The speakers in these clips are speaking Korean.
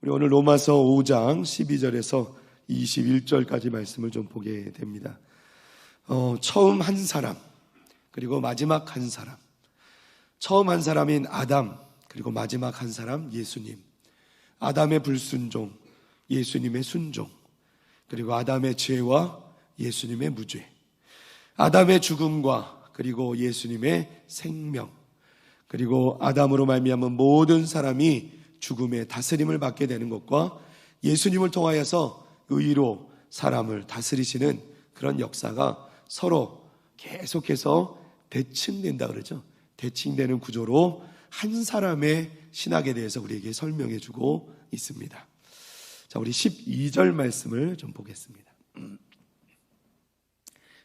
우리 오늘 로마서 5장 12절에서 21절까지 말씀을 좀 보게 됩니다. 처음 한 사람, 그리고 마지막 한 사람. 처음 한 사람인 아담, 그리고 마지막 한 사람 예수님. 아담의 불순종, 예수님의 순종. 그리고 아담의 죄와 예수님의 무죄. 아담의 죽음과 그리고 예수님의 생명. 그리고 아담으로 말미암은 모든 사람이 죽음의 다스림을 받게 되는 것과 예수님을 통하여서 의로 사람을 다스리시는 그런 역사가 서로 계속해서 대칭된다 그러죠. 대칭되는 구조로 한 사람의 신학에 대해서 우리에게 설명해 주고 있습니다. 자, 우리 12절 말씀을 좀 보겠습니다.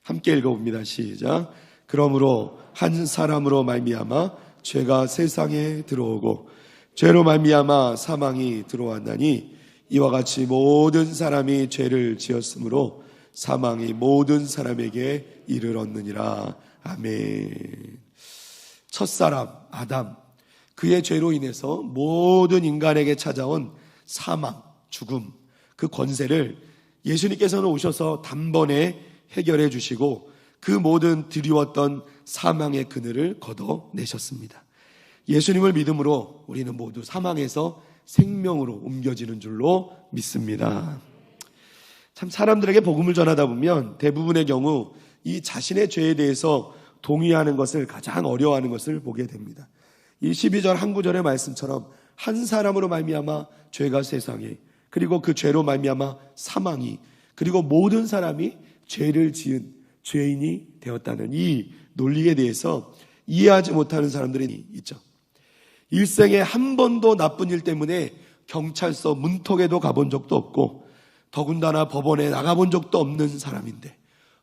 함께 읽어봅니다. 시작. 그러므로 한 사람으로 말미암아 죄가 세상에 들어오고 죄로 말미암아 사망이 들어왔나니 이와 같이 모든 사람이 죄를 지었으므로 사망이 모든 사람에게 이르렀느니라. 아멘. 첫사람 아담, 그의 죄로 인해서 모든 인간에게 찾아온 사망, 죽음, 그 권세를 예수님께서는 오셔서 단번에 해결해 주시고 그 모든 드리웠던 사망의 그늘을 걷어내셨습니다. 예수님을 믿음으로 우리는 모두 사망에서 생명으로 옮겨지는 줄로 믿습니다. 참 사람들에게 복음을 전하다 보면 대부분의 경우 이 자신의 죄에 대해서 동의하는 것을 가장 어려워하는 것을 보게 됩니다. 이 12절 한 구절의 말씀처럼 한 사람으로 말미암아 죄가 세상에, 그리고 그 죄로 말미암아 사망이, 그리고 모든 사람이 죄를 지은 죄인이 되었다는 이 논리에 대해서 이해하지 못하는 사람들이 있죠. 일생에 한 번도 나쁜 일 때문에 경찰서 문턱에도 가본 적도 없고 더군다나 법원에 나가본 적도 없는 사람인데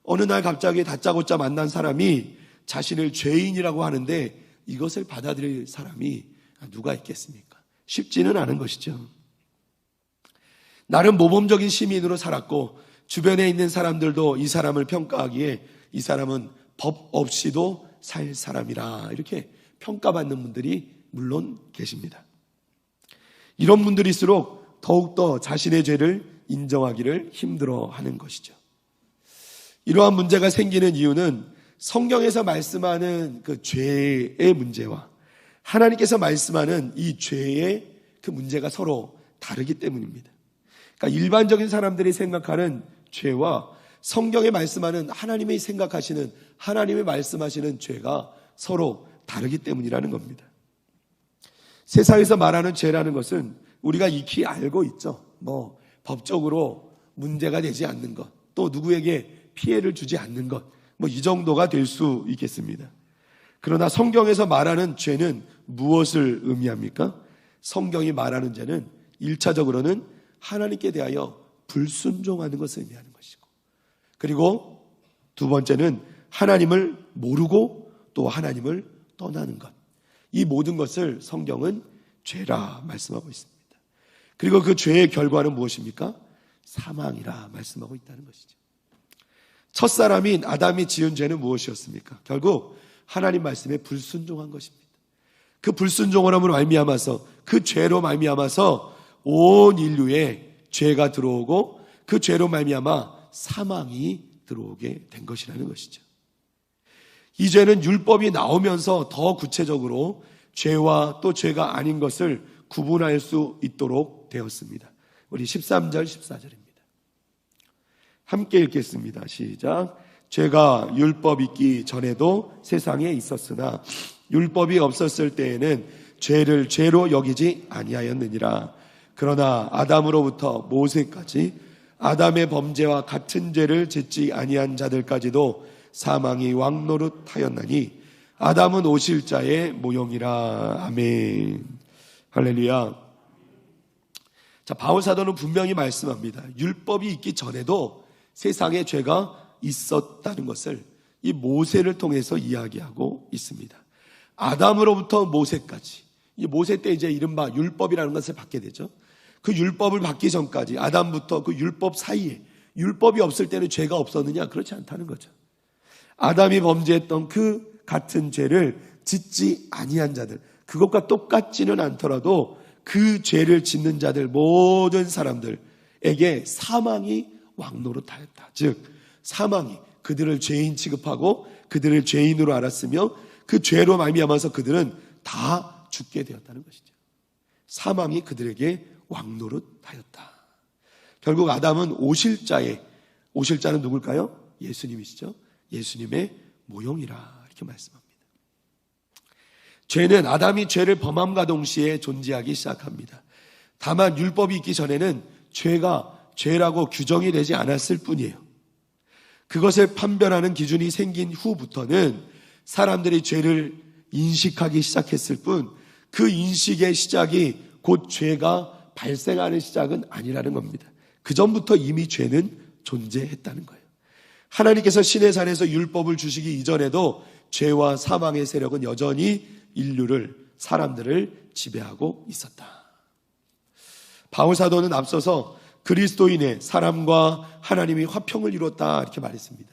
어느 날 갑자기 다짜고짜 만난 사람이 자신을 죄인이라고 하는데 이것을 받아들일 사람이 누가 있겠습니까? 쉽지는 않은 것이죠. 나름 모범적인 시민으로 살았고 주변에 있는 사람들도 이 사람을 평가하기에 이 사람은 법 없이도 살 사람이라 이렇게 평가받는 분들이 물론 계십니다. 이런 분들일수록 더욱더 자신의 죄를 인정하기를 힘들어하는 것이죠. 이러한 문제가 생기는 이유는 성경에서 말씀하는 그 죄의 문제와 하나님께서 말씀하는 이 죄의 그 문제가 서로 다르기 때문입니다. 그러니까 일반적인 사람들이 생각하는 죄와 성경에 말씀하는 하나님이 생각하시는, 하나님이 말씀하시는 죄가 서로 다르기 때문이라는 겁니다. 세상에서 말하는 죄라는 것은 우리가 익히 알고 있죠. 법적으로 문제가 되지 않는 것, 또 누구에게 피해를 주지 않는 것, 이 정도가 될 수 있겠습니다. 그러나 성경에서 말하는 죄는 무엇을 의미합니까? 성경이 말하는 죄는 1차적으로는 하나님께 대하여 불순종하는 것을 의미하는 것이고, 그리고 두 번째는 하나님을 모르고 또 하나님을 떠나는 것. 이 모든 것을 성경은 죄라 말씀하고 있습니다. 그리고 그 죄의 결과는 무엇입니까? 사망이라 말씀하고 있다는 것이죠. 첫사람인 아담이 지은 죄는 무엇이었습니까? 결국 하나님 말씀에 불순종한 것입니다. 그 불순종함으로 말미암아서, 그 죄로 말미암아서 온 인류에 죄가 들어오고 그 죄로 말미암아 사망이 들어오게 된 것이라는 것이죠. 이 죄는 율법이 나오면서 더 구체적으로 죄와 또 죄가 아닌 것을 구분할 수 있도록 되었습니다. 우리 13절 14절입니다. 함께 읽겠습니다. 시작. 죄가 율법 있기 전에도 세상에 있었으나 율법이 없었을 때에는 죄를 죄로 여기지 아니하였느니라. 그러나 아담으로부터 모세까지 아담의 범죄와 같은 죄를 짓지 아니한 자들까지도 사망이 왕노릇하였나니 아담은 오실 자의 모형이라. 아멘. 할렐루야. 자, 바울 사도는 분명히 말씀합니다. 율법이 있기 전에도 세상에 죄가 있었다는 것을 이 모세를 통해서 이야기하고 있습니다. 아담으로부터 모세까지, 이 모세 때 이제 이른바 율법이라는 것을 받게 되죠. 그 율법을 받기 전까지 아담부터 그 율법 사이에, 율법이 없을 때는 죄가 없었느냐? 그렇지 않다는 거죠. 아담이 범죄했던 그 같은 죄를 짓지 아니한 자들, 그것과 똑같지는 않더라도 그 죄를 짓는 자들 모든 사람들에게 사망이 왕노릇하였다. 즉 사망이 그들을 죄인 취급하고 그들을 죄인으로 알았으며 그 죄로 말미암아서 그들은 다 죽게 되었다는 것이죠. 사망이 그들에게 왕노릇하였다. 결국 아담은 오실자는 누굴까요? 예수님이시죠. 예수님의 모형이라 이렇게 말씀합니다. 죄는 아담이 죄를 범함과 동시에 존재하기 시작합니다. 다만 율법이 있기 전에는 죄가 죄라고 규정이 되지 않았을 뿐이에요. 그것을 판별하는 기준이 생긴 후부터는 사람들이 죄를 인식하기 시작했을 뿐 그 인식의 시작이 곧 죄가 발생하는 시작은 아니라는 겁니다. 그 전부터 이미 죄는 존재했다는 거예요. 하나님께서 신의 산에서 율법을 주시기 이전에도 죄와 사망의 세력은 여전히 사람들을 지배하고 있었다. 바울 사도는 앞서서 그리스도인의 사람과 하나님이 화평을 이뤘다 이렇게 말했습니다.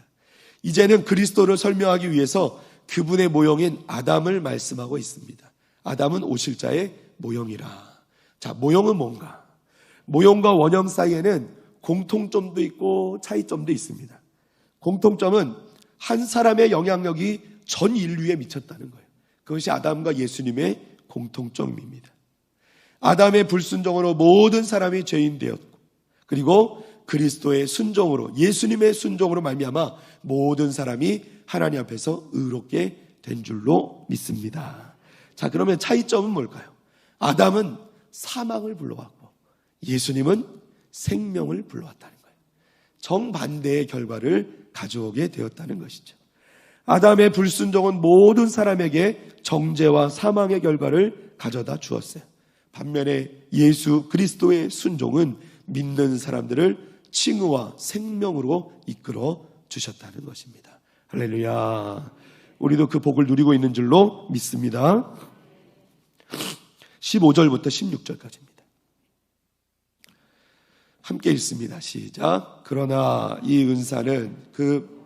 이제는 그리스도를 설명하기 위해서 그분의 모형인 아담을 말씀하고 있습니다. 아담은 오실자의 모형이라. 자, 모형은 뭔가? 모형과 원형 사이에는 공통점도 있고 차이점도 있습니다. 공통점은 한 사람의 영향력이 전 인류에 미쳤다는 거예요. 그것이 아담과 예수님의 공통점입니다. 아담의 불순종으로 모든 사람이 죄인 되었고 그리고 그리스도의 순종으로 예수님의 순종으로 말미암아 모든 사람이 하나님 앞에서 의롭게 된 줄로 믿습니다. 자, 그러면 차이점은 뭘까요? 아담은 사망을 불러왔고 예수님은 생명을 불러왔다는 거예요. 정반대의 결과를 가져오게 되었다는 것이죠. 아담의 불순종은 모든 사람에게 정죄와 사망의 결과를 가져다 주었어요. 반면에 예수 그리스도의 순종은 믿는 사람들을 칭의와 생명으로 이끌어 주셨다는 것입니다. 할렐루야. 우리도 그 복을 누리고 있는 줄로 믿습니다. 15절부터 16절까지입니다. 함께 읽습니다. 시작. 그러나 이 은사는 그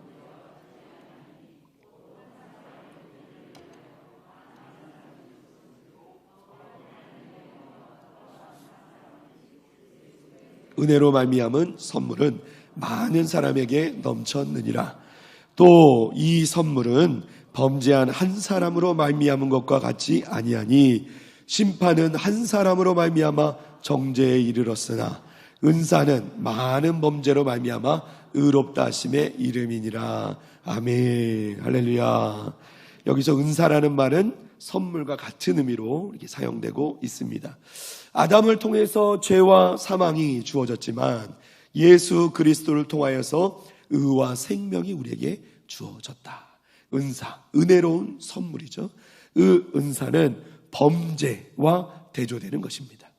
은혜로 말미암은 선물은 많은 사람에게 넘쳤느니라. 또 이 선물은 범죄한 한 사람으로 말미암은 것과 같지 아니하니 심판은 한 사람으로 말미암아 정죄에 이르렀으나 은사는 많은 범죄로 말미암아 의롭다 하심의 이름이니라. 아멘. 할렐루야. 여기서 은사라는 말은 선물과 같은 의미로 이렇게 사용되고 있습니다. 아담을 통해서 죄와 사망이 주어졌지만 예수 그리스도를 통하여서 의와 생명이 우리에게 주어졌다. 은사, 은혜로운 선물이죠. 은사는 범죄와 대조되는 것입니다.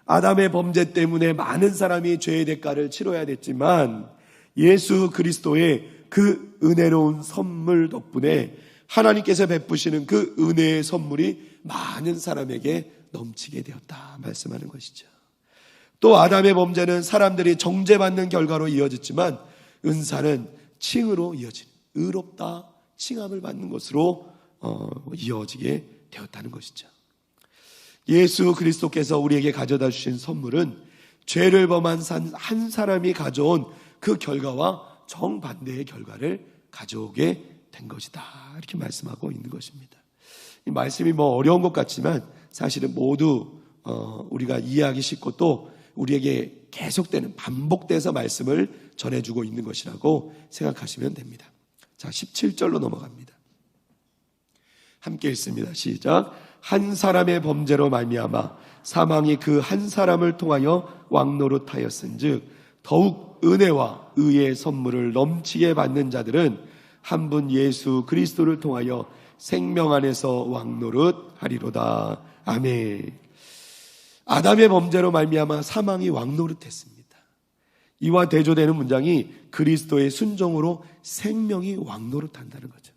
아담의 범죄 때문에 많은 사람이 죄의 대가를 치러야 됐지만 예수 그리스도의 그 은혜로운 선물 덕분에 하나님께서 베푸시는 그 은혜의 선물이 많은 사람에게 넘치게 되었다 말씀하는 것이죠. 또 아담의 범죄는 사람들이 정죄받는 결과로 이어졌지만 은사는 칭의로 이어진 의롭다 칭함을 받는 것으로 이어지게 되었다는 것이죠. 예수 그리스도께서 우리에게 가져다 주신 선물은 죄를 범한 한 사람이 가져온 그 결과와 정반대의 결과를 가져오게 된 것이다 이렇게 말씀하고 있는 것입니다. 이 말씀이 어려운 것 같지만 사실은 모두 우리가 이해하기 쉽고 또 우리에게 계속되는 반복돼서 말씀을 전해주고 있는 것이라고 생각하시면 됩니다. 자, 17절로 넘어갑니다. 함께 읽습니다. 시작. 한 사람의 범죄로 말미암아 사망이 그 한 사람을 통하여 왕노릇하였은즉 더욱 은혜와 의의 선물을 넘치게 받는 자들은 한 분 예수 그리스도를 통하여 생명 안에서 왕노릇하리로다. 아멘. 아담의 범죄로 말미암아 사망이 왕노릇했습니다. 이와 대조되는 문장이 그리스도의 순종으로 생명이 왕노릇한다는 거죠.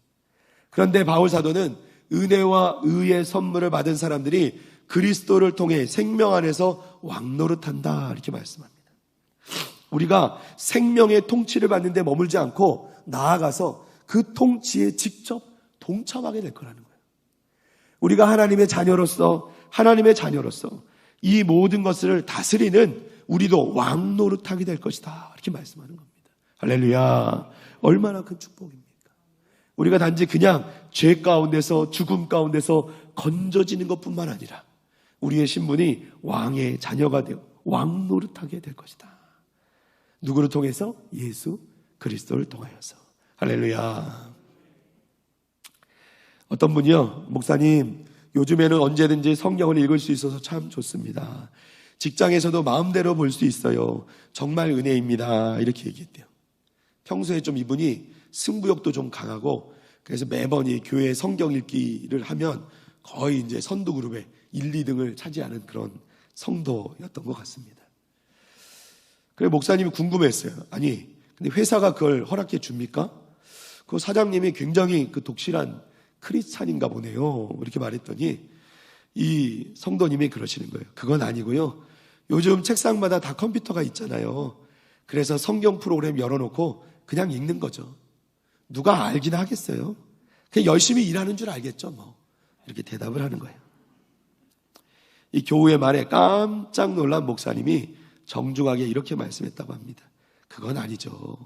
그런데 바울 사도는 은혜와 의의 선물을 받은 사람들이 그리스도를 통해 생명 안에서 왕노릇한다 이렇게 말씀합니다. 우리가 생명의 통치를 받는 데 머물지 않고 나아가서 그 통치에 직접 동참하게 될 거라는 거예요. 우리가 하나님의 자녀로서 이 모든 것을 다스리는 우리도 왕 노릇하게 될 것이다. 이렇게 말씀하는 겁니다. 할렐루야. 얼마나 큰 축복입니까? 우리가 단지 그냥 죄 가운데서 죽음 가운데서 건져지는 것뿐만 아니라 우리의 신분이 왕의 자녀가 되어 왕 노릇하게 될 것이다. 누구를 통해서? 예수 그리스도를 통하여서. 할렐루야. 어떤 분이요, 목사님, 요즘에는 언제든지 성경을 읽을 수 있어서 참 좋습니다. 직장에서도 마음대로 볼 수 있어요. 정말 은혜입니다. 이렇게 얘기했대요. 평소에 좀 이분이 승부욕도 좀 강하고, 그래서 매번 이 교회 성경 읽기를 하면 거의 이제 선두 그룹에 1, 2등을 차지하는 그런 성도였던 것 같습니다. 그래서 목사님이 궁금했어요. 아니, 근데 회사가 그걸 허락해 줍니까? 그 사장님이 굉장히 그 독실한 크리스찬인가 보네요. 이렇게 말했더니 이 성도님이 그러시는 거예요. 그건 아니고요. 요즘 책상마다 다 컴퓨터가 있잖아요. 그래서 성경 프로그램 열어놓고 그냥 읽는 거죠. 누가 알긴 하겠어요. 그냥 열심히 일하는 줄 알겠죠, 뭐. 이렇게 대답을 하는 거예요. 이 교우의 말에 깜짝 놀란 목사님이 정중하게 이렇게 말씀했다고 합니다. 그건 아니죠.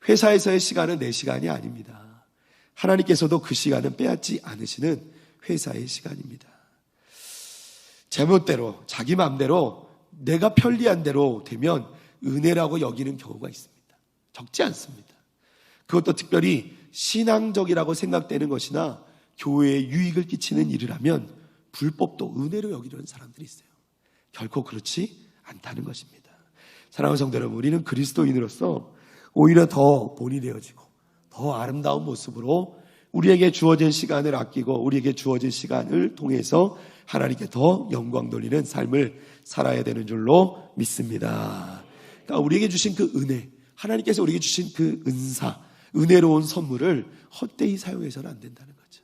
회사에서의 시간은 내 시간이 아닙니다. 하나님께서도 그 시간은 빼앗지 않으시는 회사의 시간입니다. 제멋대로, 자기 마음대로, 내가 편리한 대로 되면 은혜라고 여기는 경우가 있습니다. 적지 않습니다. 그것도 특별히 신앙적이라고 생각되는 것이나 교회에 유익을 끼치는 일을 하면 불법도 은혜로 여기려는 사람들이 있어요. 결코 그렇지 않다는 것입니다. 사랑하는 성도 여러분, 우리는 그리스도인으로서 오히려 더 본이 되어지고 더 아름다운 모습으로 우리에게 주어진 시간을 아끼고 우리에게 주어진 시간을 통해서 하나님께 더 영광 돌리는 삶을 살아야 되는 줄로 믿습니다. 그러니까 우리에게 주신 그 은혜, 하나님께서 우리에게 주신 그 은사, 은혜로운 선물을 헛되이 사용해서는 안 된다는 거죠.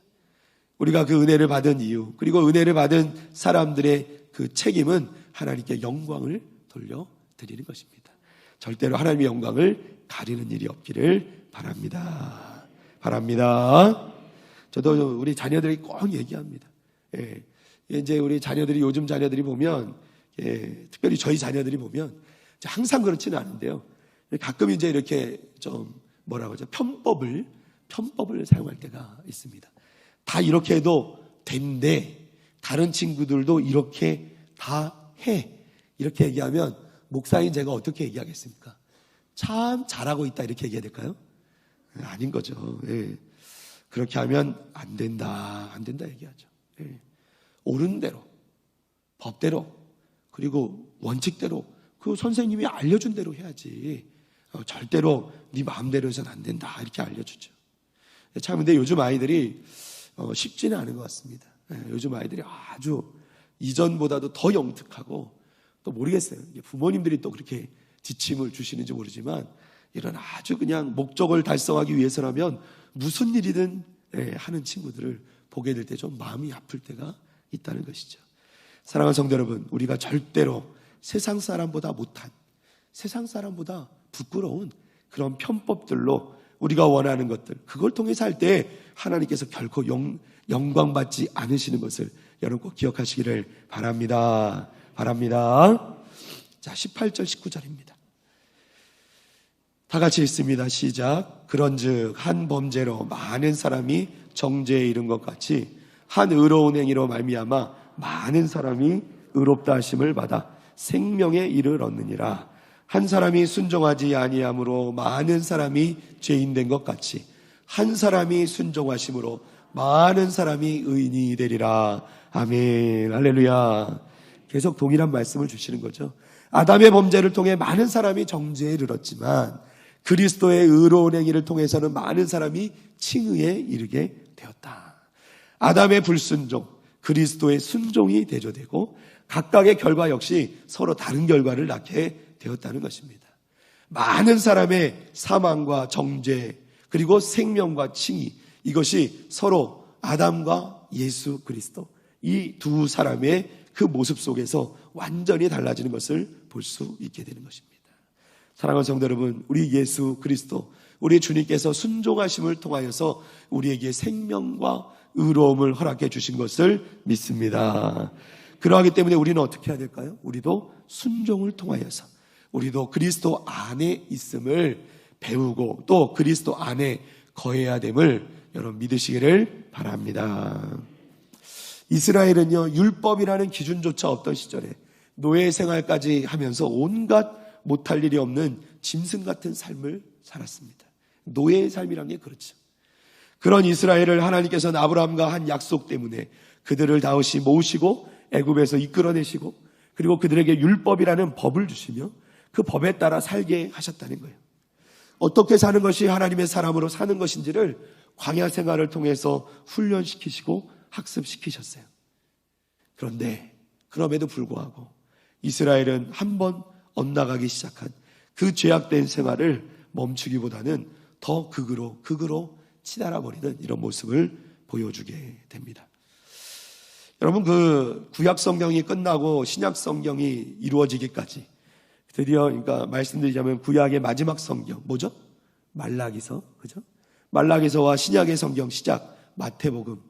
우리가 그 은혜를 받은 이유, 그리고 은혜를 받은 사람들의 그 책임은 하나님께 영광을 돌려드리는 것입니다. 절대로 하나님의 영광을 가리는 일이 없기를 바랍니다. 바랍니다. 저도 우리 자녀들이 꼭 얘기합니다. 예. 이제 우리 자녀들이, 요즘 자녀들이 보면, 예, 특별히 저희 자녀들이 보면, 항상 그렇지는 않은데요. 가끔 이제 이렇게 좀 뭐라고 하죠? 편법을 사용할 때가 있습니다. 다 이렇게 해도 된대. 다른 친구들도 이렇게 다 해. 이렇게 얘기하면 목사인 제가 어떻게 얘기하겠습니까? 참 잘하고 있다 이렇게 얘기해야 될까요? 아닌 거죠. 예. 그렇게 하면 안 된다 얘기하죠. 예. 옳은 대로, 법대로, 그리고 원칙대로 그 선생님이 알려준 대로 해야지. 절대로 네 마음대로 해서는 안 된다 이렇게 알려주죠. 참 근데 요즘 아이들이 쉽지는 않은 것 같습니다. 요즘 아이들이 아주 이전보다도 더 영특하고, 또 모르겠어요. 부모님들이 또 그렇게 지침을 주시는지 모르지만 이런 아주 그냥 목적을 달성하기 위해서라면 무슨 일이든 하는 친구들을 보게 될 때 좀 마음이 아플 때가 있다는 것이죠. 사랑하는 성도 여러분, 우리가 절대로 세상 사람보다 못한, 세상 사람보다 부끄러운 그런 편법들로 우리가 원하는 것들, 그걸 통해서 할 때 하나님께서 결코 영광받지 않으시는 것을 여러분 꼭 기억하시기를 바랍니다. 바랍니다. 자, 18절 19절입니다. 다 같이 읽습니다. 시작. 그런즉 한 범죄로 많은 사람이 정죄에 이른 것 같이 한 의로운 행위로 말미암아 많은 사람이 의롭다 하심을 받아 생명의 이를 얻느니라. 한 사람이 순종하지 아니함으로 많은 사람이 죄인 된 것 같이 한 사람이 순종하심으로 많은 사람이 의인이 되리라. 아멘. 할렐루야. 계속 동일한 말씀을 주시는 거죠. 아담의 범죄를 통해 많은 사람이 정죄에 이르렀지만 그리스도의 의로운 행위를 통해서는 많은 사람이 칭의에 이르게 되었다. 아담의 불순종, 그리스도의 순종이 대조되고 각각의 결과 역시 서로 다른 결과를 낳게 되었다는 것입니다. 많은 사람의 사망과 정죄, 그리고 생명과 칭의, 이것이 서로 아담과 예수 그리스도, 이 두 사람의 그 모습 속에서 완전히 달라지는 것을 볼 수 있게 되는 것입니다. 사랑하는 성도 여러분, 우리 예수 그리스도, 우리 주님께서 순종하심을 통하여서 우리에게 생명과 의로움을 허락해 주신 것을 믿습니다. 그러하기 때문에 우리는 어떻게 해야 될까요? 우리도 순종을 통하여서 우리도 그리스도 안에 있음을 배우고 또 그리스도 안에 거해야 됨을 여러분 믿으시기를 바랍니다. 이스라엘은요, 율법이라는 기준조차 없던 시절에 노예 생활까지 하면서 온갖 못할 일이 없는 짐승 같은 삶을 살았습니다. 노예의 삶이란 게 그렇죠. 그런 이스라엘을 하나님께서는 아브라함과 한 약속 때문에 그들을 다시 모으시고 애굽에서 이끌어내시고 그리고 그들에게 율법이라는 법을 주시며 그 법에 따라 살게 하셨다는 거예요. 어떻게 사는 것이 하나님의 사람으로 사는 것인지를 광야 생활을 통해서 훈련시키시고 학습시키셨어요. 그런데 그럼에도 불구하고 이스라엘은 한번 엇나가기 시작한 그 죄악된 생활을 멈추기보다는 더 극으로 치달아버리는 이런 모습을 보여주게 됩니다. 여러분, 그 구약 성경이 끝나고 신약 성경이 이루어지기까지 드디어, 그러니까 말씀드리자면 구약의 마지막 성경 뭐죠? 말라기서, 그죠? 말라기서와 신약의 성경 시작 마태복음,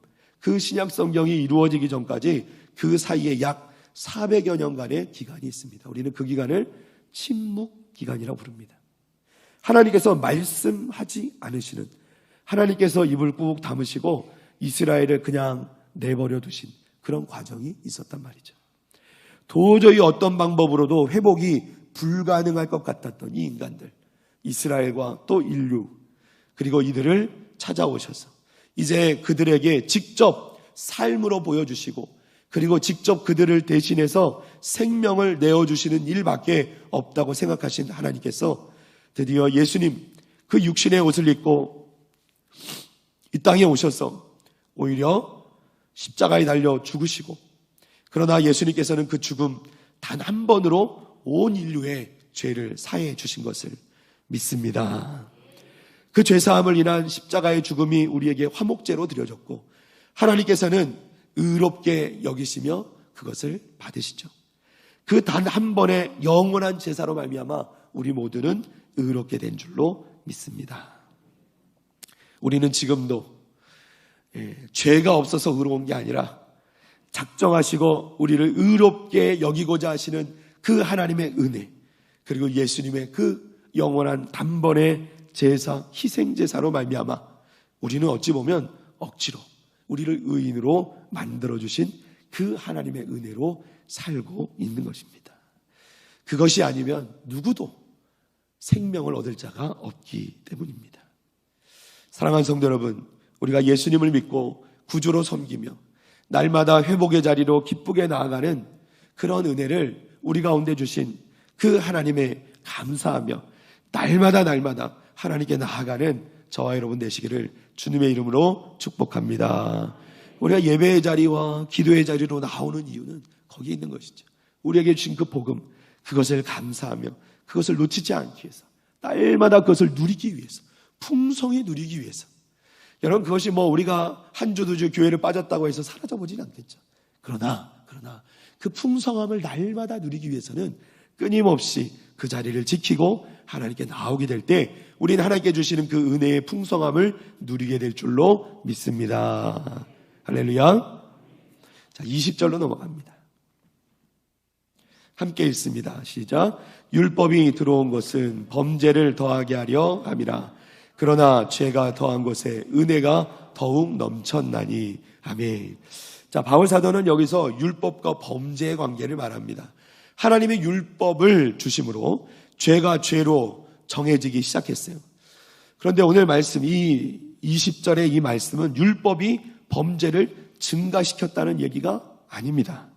그 신약 성경이 이루어지기 전까지 그 사이에 약 400여 년간의 기간이 있습니다. 우리는 그 기간을 침묵 기간이라고 부릅니다. 하나님께서 말씀하지 않으시는, 하나님께서 입을 꾹 다무시고 이스라엘을 그냥 내버려 두신 그런 과정이 있었단 말이죠. 도저히 어떤 방법으로도 회복이 불가능할 것 같았던 이 인간들, 이스라엘과 또 인류, 그리고 이들을 찾아오셔서 이제 그들에게 직접 삶으로 보여주시고 그리고 직접 그들을 대신해서 생명을 내어주시는 일밖에 없다고 생각하신 하나님께서 드디어 예수님, 그 육신의 옷을 입고 이 땅에 오셔서 오히려 십자가에 달려 죽으시고, 그러나 예수님께서는 그 죽음 단 한 번으로 온 인류의 죄를 사해 주신 것을 믿습니다. 그 죄사함을 인한 십자가의 죽음이 우리에게 화목제로 드려졌고 하나님께서는 의롭게 여기시며 그것을 받으시죠. 그 단 한 번의 영원한 제사로 말미암아 우리 모두는 의롭게 된 줄로 믿습니다. 우리는 지금도 죄가 없어서 의로운 게 아니라 작정하시고 우리를 의롭게 여기고자 하시는 그 하나님의 은혜, 그리고 예수님의 그 영원한 단번의 제사, 희생제사로 말미암아 우리는 어찌 보면 억지로 우리를 의인으로 만들어주신 그 하나님의 은혜로 살고 있는 것입니다. 그것이 아니면 누구도 생명을 얻을 자가 없기 때문입니다. 사랑하는 성도 여러분, 우리가 예수님을 믿고 구주로 섬기며 날마다 회복의 자리로 기쁘게 나아가는 그런 은혜를 우리 가운데 주신 그 하나님의 감사하며 날마다 하나님께 나아가는 저와 여러분 되시기를 주님의 이름으로 축복합니다. 우리가 예배의 자리와 기도의 자리로 나오는 이유는 거기에 있는 것이죠. 우리에게 주신 그 복음, 그것을 감사하며 그것을 놓치지 않기 위해서, 날마다 그것을 누리기 위해서, 풍성히 누리기 위해서. 여러분, 그것이 우리가 한 주, 두 주 교회를 빠졌다고 해서 사라져보진 않겠죠. 그러나 그 풍성함을 날마다 누리기 위해서는 끊임없이 그 자리를 지키고 하나님께 나오게 될 때 우리는 하나님께 주시는 그 은혜의 풍성함을 누리게 될 줄로 믿습니다. 할렐루야. 자, 20절로 넘어갑니다. 함께 읽습니다. 시작. 율법이 들어온 것은 범죄를 더하게 하려 함이라. 그러나 죄가 더한 곳에 은혜가 더욱 넘쳤나니. 아멘. 자, 바울 사도는 여기서 율법과 범죄의 관계를 말합니다. 하나님의 율법을 주심으로 죄가 죄로 정해지기 시작했어요. 그런데 오늘 말씀, 이 20절의 이 말씀은 율법이 범죄를 증가시켰다는 얘기가 아닙니다.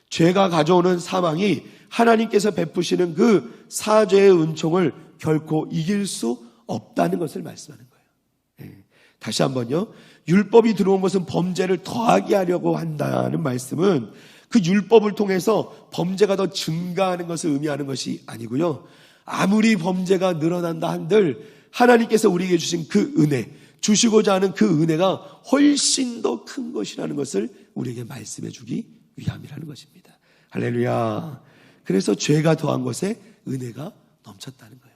죄가 가져오는 사망이 하나님께서 베푸시는 그 사죄의 은총을 결코 이길 수 없다는 것을 말씀하는 거예요. 다시 한번요. 율법이 들어온 것은 범죄를 더하게 하려고 한다는 말씀은 그 율법을 통해서 범죄가 더 증가하는 것을 의미하는 것이 아니고요. 아무리 범죄가 늘어난다 한들 하나님께서 우리에게 주신 그 은혜, 주시고자 하는 그 은혜가 훨씬 더 큰 것이라는 것을 우리에게 말씀해 주기 위함이라는 것입니다. 할렐루야. 그래서 죄가 더한 것에 은혜가 넘쳤다는 거예요.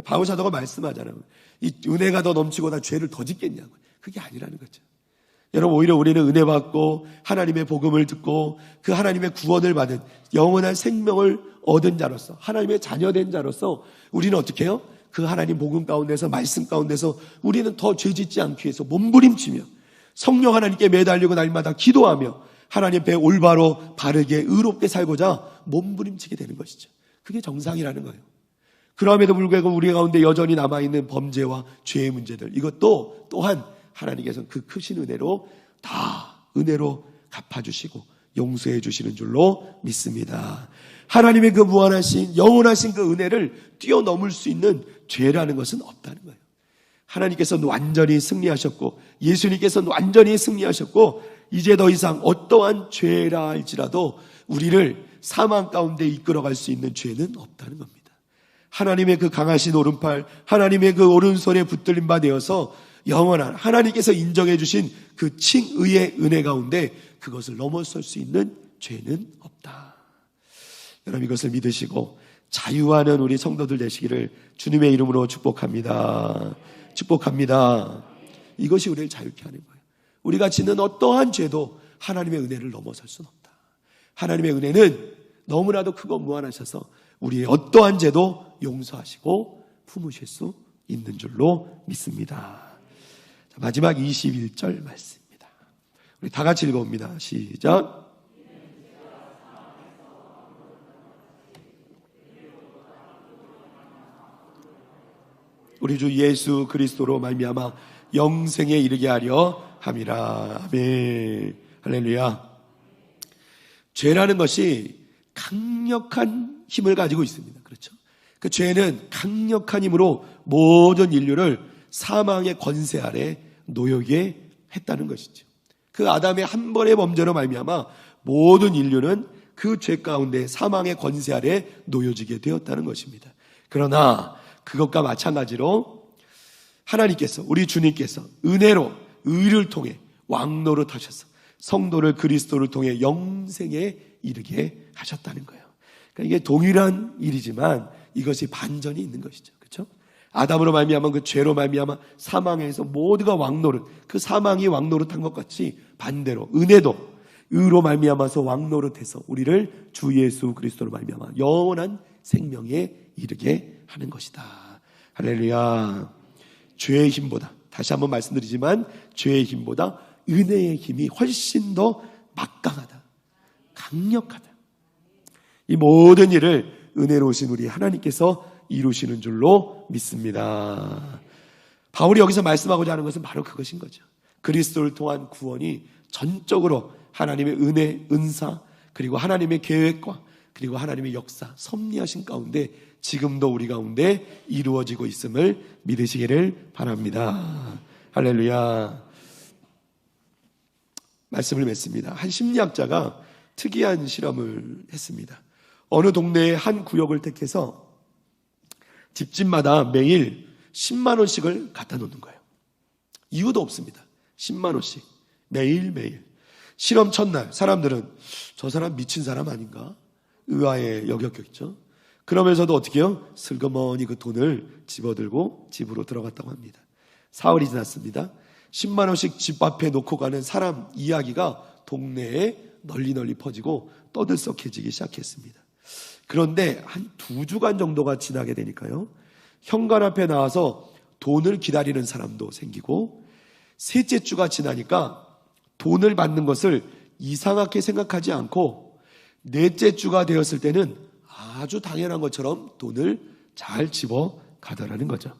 바울 사도가 말씀하잖아요. 이 은혜가 더 넘치고 나 죄를 더 짓겠냐고. 그게 아니라는 거죠. 여러분, 오히려 우리는 은혜 받고 하나님의 복음을 듣고 그 하나님의 구원을 받은 영원한 생명을 얻은 자로서, 하나님의 자녀된 자로서 우리는 어떻게 해요? 그 하나님 복음 가운데서, 말씀 가운데서 우리는 더 죄짓지 않기 위해서 몸부림치며 성령 하나님께 매달리고 날마다 기도하며 하나님 배 올바로 바르게 의롭게 살고자 몸부림치게 되는 것이죠. 그게 정상이라는 거예요. 그럼에도 불구하고 우리 가운데 여전히 남아있는 범죄와 죄의 문제들, 이것도 또한 하나님께서 그 크신 은혜로 다 은혜로 갚아주시고 용서해 주시는 줄로 믿습니다. 하나님의 그 무한하신 영원하신 그 은혜를 뛰어넘을 수 있는 죄라는 것은 없다는 거예요. 하나님께서는 완전히 승리하셨고 예수님께서는 완전히 승리하셨고 이제 더 이상 어떠한 죄라 할지라도 우리를 사망 가운데 이끌어갈 수 있는 죄는 없다는 겁니다. 하나님의 그 강하신 오른팔, 하나님의 그 오른손에 붙들린 바 되어서 영원한 하나님께서 인정해 주신 그 칭의의 은혜 가운데 그것을 넘어설 수 있는 죄는 없다. 여러분, 이것을 믿으시고 자유하는 우리 성도들 되시기를 주님의 이름으로 축복합니다. 축복합니다. 이것이 우리를 자유케 하는 거예요. 우리가 짓는 어떠한 죄도 하나님의 은혜를 넘어설 수는 없다. 하나님의 은혜는 너무나도 크고 무한하셔서 우리의 어떠한 죄도 용서하시고 품으실 수 있는 줄로 믿습니다. 자, 마지막 21절 말씀입니다. 우리 다 같이 읽어봅니다. 시작. 우리 주 예수 그리스도로 말미암아 영생에 이르게 하려 함이라. 아멘. 할렐루야. 죄라는 것이 강력한 힘을 가지고 있습니다. 그렇죠? 그 죄는 강력한 힘으로 모든 인류를 사망의 권세 아래 놓여게 했다는 것이죠. 그 아담의 한 번의 범죄로 말미암아 모든 인류는 그 죄 가운데 사망의 권세 아래 놓여지게 되었다는 것입니다. 그러나 그것과 마찬가지로 하나님께서, 우리 주님께서 은혜로 의를 통해 왕노릇 하셔서 성도를 그리스도를 통해 영생에 이르게 하셨다는 거예요. 그러니까 이게 동일한 일이지만 이것이 반전이 있는 것이죠. 그렇죠? 아담으로 말미암아 그 죄로 말미암아 사망에서 모두가 왕노릇, 그 사망이 왕노릇한 것 같이 반대로 은혜도 의로 말미암아서 왕노릇해서 우리를 주 예수 그리스도로 말미암아 영원한 생명에 이르게 하는 것이다. 할렐루야. 죄의 힘보다, 다시 한번 말씀드리지만 죄의 힘보다 은혜의 힘이 훨씬 더 막강하다, 강력하다. 이 모든 일을 은혜로우신 우리 하나님께서 이루시는 줄로 믿습니다. 바울이 여기서 말씀하고자 하는 것은 바로 그것인 거죠. 그리스도를 통한 구원이 전적으로 하나님의 은혜, 은사, 그리고 하나님의 계획과 그리고 하나님의 역사, 섭리하신 가운데 지금도 우리 가운데 이루어지고 있음을 믿으시기를 바랍니다. 할렐루야. 말씀을 맺습니다. 한 심리학자가 특이한 실험을 했습니다. 어느 동네의 한 구역을 택해서 집집마다 매일 10만 원씩을 갖다 놓는 거예요. 이유도 없습니다. 10만 원씩 매일매일. 실험 첫날 사람들은 저 사람 미친 사람 아닌가 의아해 여겼겠죠. 그러면서도 어떻게 해요? 슬그머니 그 돈을 집어들고 집으로 들어갔다고 합니다. 사흘이 지났습니다. 10만 원씩 집 앞에 놓고 가는 사람 이야기가 동네에 널리 퍼지고 떠들썩해지기 시작했습니다. 그런데 한 2주간 정도가 지나게 되니까요, 현관 앞에 나와서 돈을 기다리는 사람도 생기고, 셋째 주가 지나니까 돈을 받는 것을 이상하게 생각하지 않고 넷째 주가 되었을 때는 아주 당연한 것처럼 돈을 잘 집어 가더라는 거죠.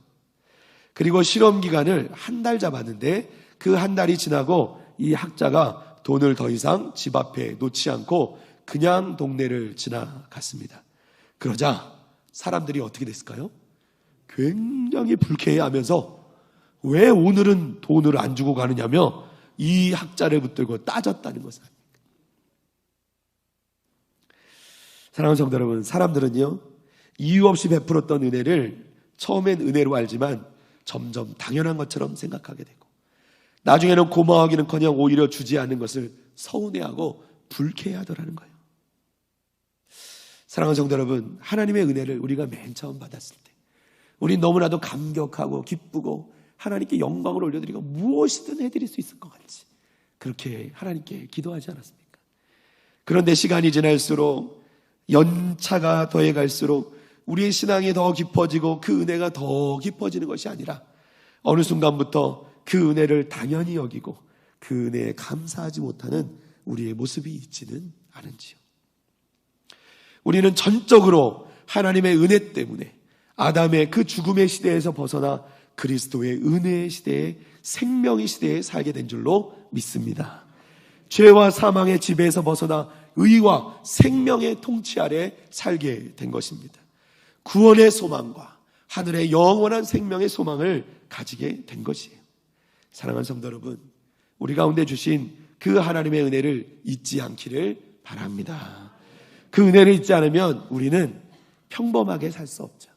그리고 실험 기간을 한 달 잡았는데 그 한 달이 지나고 이 학자가 돈을 더 이상 집 앞에 놓지 않고 그냥 동네를 지나갔습니다. 그러자 사람들이 어떻게 됐을까요? 굉장히 불쾌해하면서 왜 오늘은 돈을 안 주고 가느냐며 이 학자를 붙들고 따졌다는 것을. 사랑하는 성도 여러분, 사람들은요, 이유 없이 베풀었던 은혜를 처음엔 은혜로 알지만 점점 당연한 것처럼 생각하게 되고, 나중에는 고마워하기는커녕 오히려 주지 않는 것을 서운해하고 불쾌해하더라는 거예요. 사랑하는 성도 여러분, 하나님의 은혜를 우리가 맨 처음 받았을 때 우린 너무나도 감격하고 기쁘고 하나님께 영광을 올려드리고 무엇이든 해드릴 수 있을 것 같지. 그렇게 하나님께 기도하지 않았습니까? 그런데 시간이 지날수록 연차가 더해갈수록 우리의 신앙이 더 깊어지고 그 은혜가 더 깊어지는 것이 아니라 어느 순간부터 그 은혜를 당연히 여기고 그 은혜에 감사하지 못하는 우리의 모습이 있지는 않은지요. 우리는 전적으로 하나님의 은혜 때문에 아담의 그 죽음의 시대에서 벗어나 그리스도의 은혜의 시대에, 생명의 시대에 살게 된 줄로 믿습니다. 죄와 사망의 지배에서 벗어나 의와 생명의 통치 아래 살게 된 것입니다. 구원의 소망과 하늘의 영원한 생명의 소망을 가지게 된 것이에요. 사랑하는 성도 여러분, 우리 가운데 주신 그 하나님의 은혜를 잊지 않기를 바랍니다. 그 은혜를 잊지 않으면 우리는 평범하게 살 수 없죠.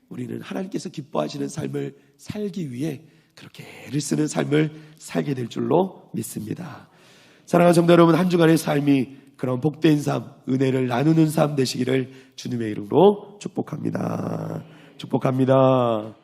우리는 하나님께서 기뻐하시는 삶을 살기 위해 그렇게 애를 쓰는 삶을 살게 될 줄로 믿습니다. 사랑하는 성도 여러분, 한 주간의 삶이 그런 복된 삶, 은혜를 나누는 삶 되시기를 주님의 이름으로 축복합니다. 축복합니다.